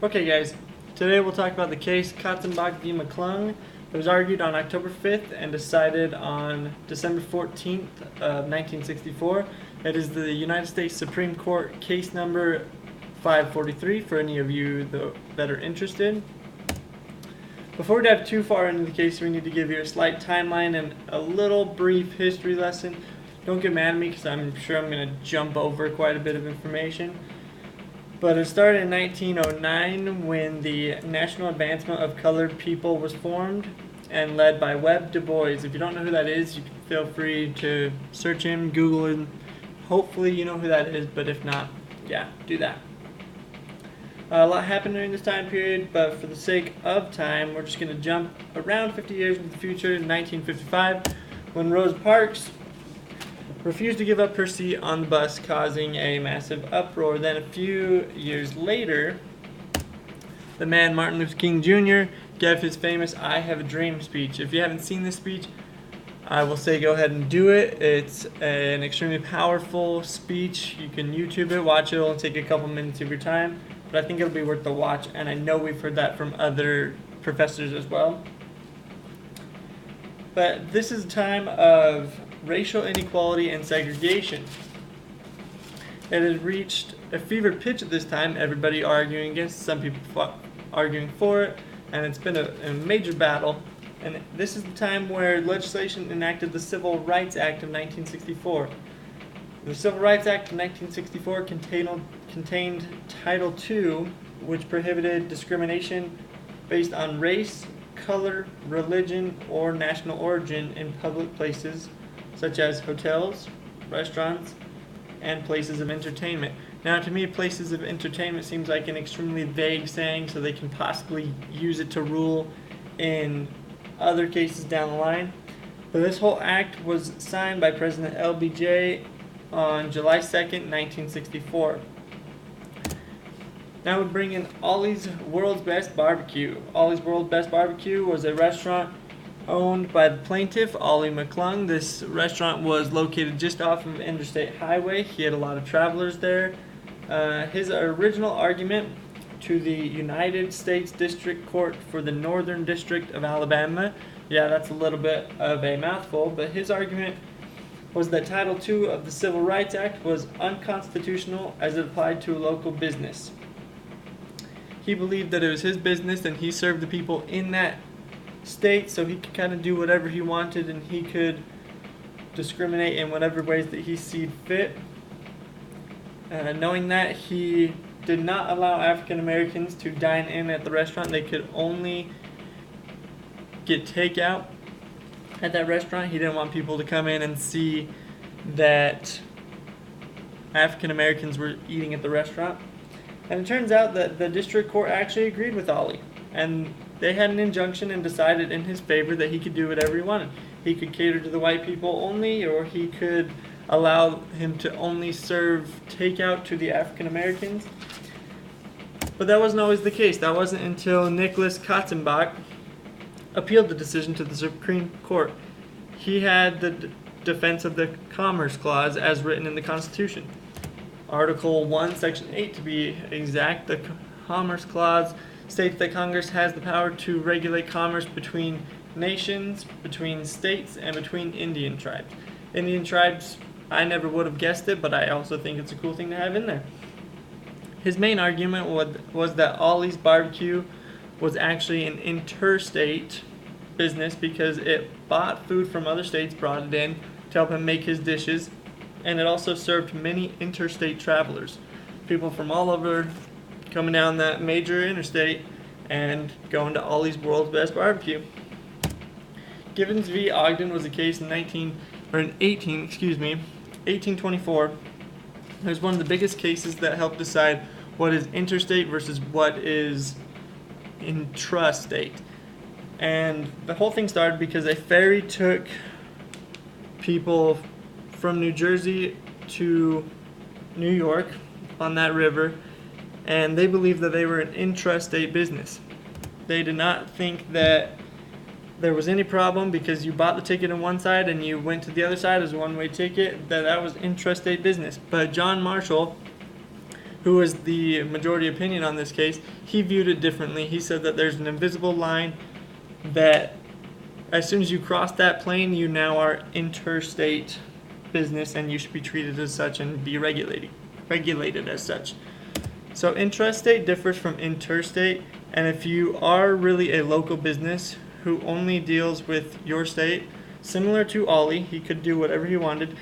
Okay guys, today we'll talk about the case Katzenbach v. McClung. It was argued on October 5th and decided on December 14th of 1964. It is the United States Supreme Court case number 543 for any of you that are interested. Before we dive too far into the case, we need to give you a slight timeline and a little brief history lesson. Don't get mad at me because I'm sure I'm going to jump over quite a bit of information. But it started in 1909 when the National Advancement of Colored People was formed and led by Webb Du Bois. If you don't know who that is, you can feel free to search him, Google him. Hopefully you know who that is, but if not, yeah, do that. A lot happened during this time period, but for the sake of time, we're just going to jump around 50 years into the future, in 1955, when Rosa Parks refused to give up her seat on the bus, causing a massive uproar. Then a few years later, the man Martin Luther King Jr. gave his famous I Have a Dream speech. If you haven't seen this speech, I will say go ahead and do it. It's an extremely powerful speech. You can YouTube it, watch it. It'll take a couple minutes of your time, but I think it'll be worth the watch, and I know we've heard that from other professors as well. But this is a time of racial inequality and segregation. It has reached a fever pitch at this time, everybody arguing against it, some people arguing for it, and it's been a major battle. And this is the time where legislation enacted the Civil Rights Act of 1964. The Civil Rights Act of 1964 contained Title II, which prohibited discrimination based on race, color, religion, or national origin in public places such as hotels, restaurants, and places of entertainment. Now, to me, places of entertainment seems like an extremely vague saying, so they can possibly use it to rule in other cases down the line. But this whole act was signed by President LBJ on July 2nd, 1964. Now we bring in Ollie's World's Best Barbecue. Ollie's World's Best Barbecue was a restaurant owned by the plaintiff, Ollie McClung. This restaurant was located just off of Interstate Highway. He had a lot of travelers there. His original argument to the United States District Court for the Northern District of Alabama, yeah, that's a little bit of a mouthful, but his argument was that Title II of the Civil Rights Act was unconstitutional as it applied to a local business. He believed that it was his business and he served the people in that state, so he could kind of do whatever he wanted and he could discriminate in whatever ways that he see fit. Knowing that, he did not allow African Americans to dine in at the restaurant. They could only get takeout at that restaurant. He didn't want people to come in and see that African Americans were eating at the restaurant. And it turns out that the district court actually agreed with Ollie, and they had an injunction and decided in his favor that he could do whatever he wanted. He could cater to the white people only, or he could allow him to only serve takeout to the African Americans. But that wasn't always the case. That wasn't until Nicholas Katzenbach appealed the decision to the Supreme Court. He had the defense of the Commerce Clause as written in the Constitution. Article 1, Section 8 to be exact, the Commerce Clause states that Congress has the power to regulate commerce between nations, between states, and between Indian tribes. Indian tribes, I never would have guessed it, but I also think it's a cool thing to have in there. His main argument was that Ollie's Barbecue was actually an interstate business because it bought food from other states, brought it in to help him make his dishes, and it also served many interstate travelers, people from all over coming down that major interstate and going to Ollie's World's Best Barbecue. Givens v. Ogden was a case in 1824. It was one of the biggest cases that helped decide what is interstate versus what is intrastate. And the whole thing started because a ferry took people from New Jersey to New York on that river, and they believed that they were an intrastate business. They did not think that there was any problem because you bought the ticket on one side and you went to the other side as a one-way ticket, that was intrastate business. But John Marshall who was the majority opinion on this case, he viewed it differently. He said that there's an invisible line that as soon as you cross that plane, you now are interstate business and you should be treated as such and be regulated as such. So intrastate differs from interstate, and if you are really a local business who only deals with your state, similar to Ollie, he could do whatever he wanted.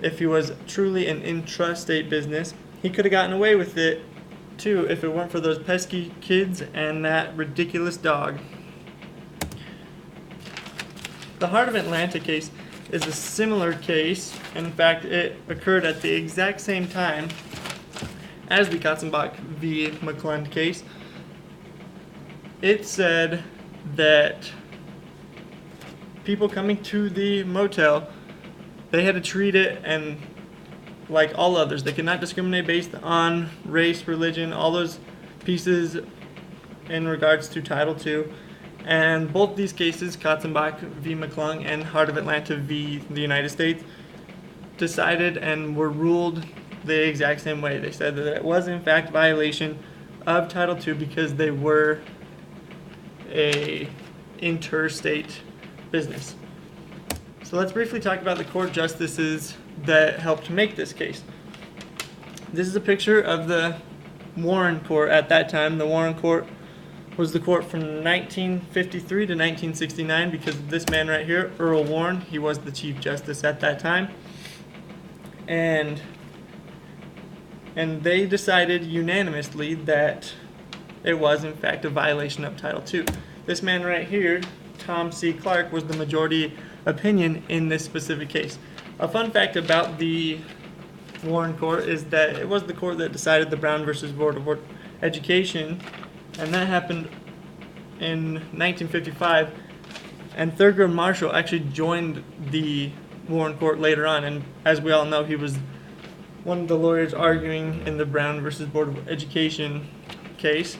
If he was truly an intrastate business, he could have gotten away with it too if it weren't for those pesky kids and that ridiculous dog. The Heart of Atlanta case is a similar case. In fact, it occurred at the exact same time as the Katzenbach v. McClung case. It said that people coming to the motel, they had to treat it and like all others. They could not discriminate based on race, religion, all those pieces in regards to Title II. And both these cases, Katzenbach v. McClung and Heart of Atlanta v. the United States, decided and were ruled the exact same way. They said that it was in fact violation of Title II because they were a interstate business. So let's briefly talk about the court justices that helped make this case. This is a picture of the Warren Court at that time. The Warren Court was the court from 1953 to 1969 because this man right here, Earl Warren, he was the Chief Justice at that time. And they decided unanimously that it was in fact a violation of Title II. This man right here, Tom C. Clark, was the majority opinion in this specific case. A fun fact about the Warren Court is that it was the court that decided the Brown versus Board of Education, and that happened in 1955. And Thurgood Marshall actually joined the Warren Court later on, and as we all know, he was one of the lawyers arguing in the Brown versus Board of Education case.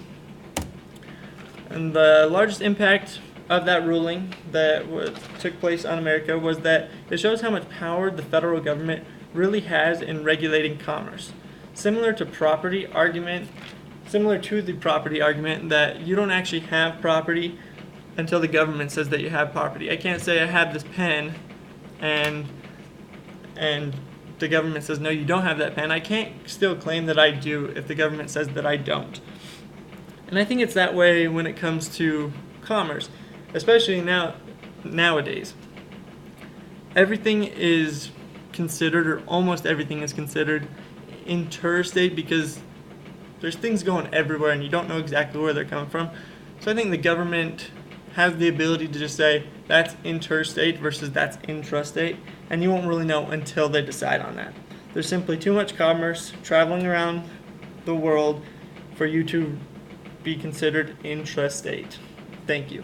And the largest impact of that ruling that took place on America was that it shows how much power the federal government really has in regulating commerce. Similar to the property argument that you don't actually have property until the government says that you have property. I can't say I have this pen and the government says no, you don't have that pen. I can't still claim that I do if the government says that I don't. And I think it's that way when it comes to commerce, especially nowadays. Everything is considered, or almost everything is considered, interstate because there's things going everywhere and you don't know exactly where they're coming from. So I think the government has the ability to just say that's interstate versus that's intrastate, and you won't really know until they decide on that. There's simply too much commerce traveling around the world for you to be considered intrastate. Thank you.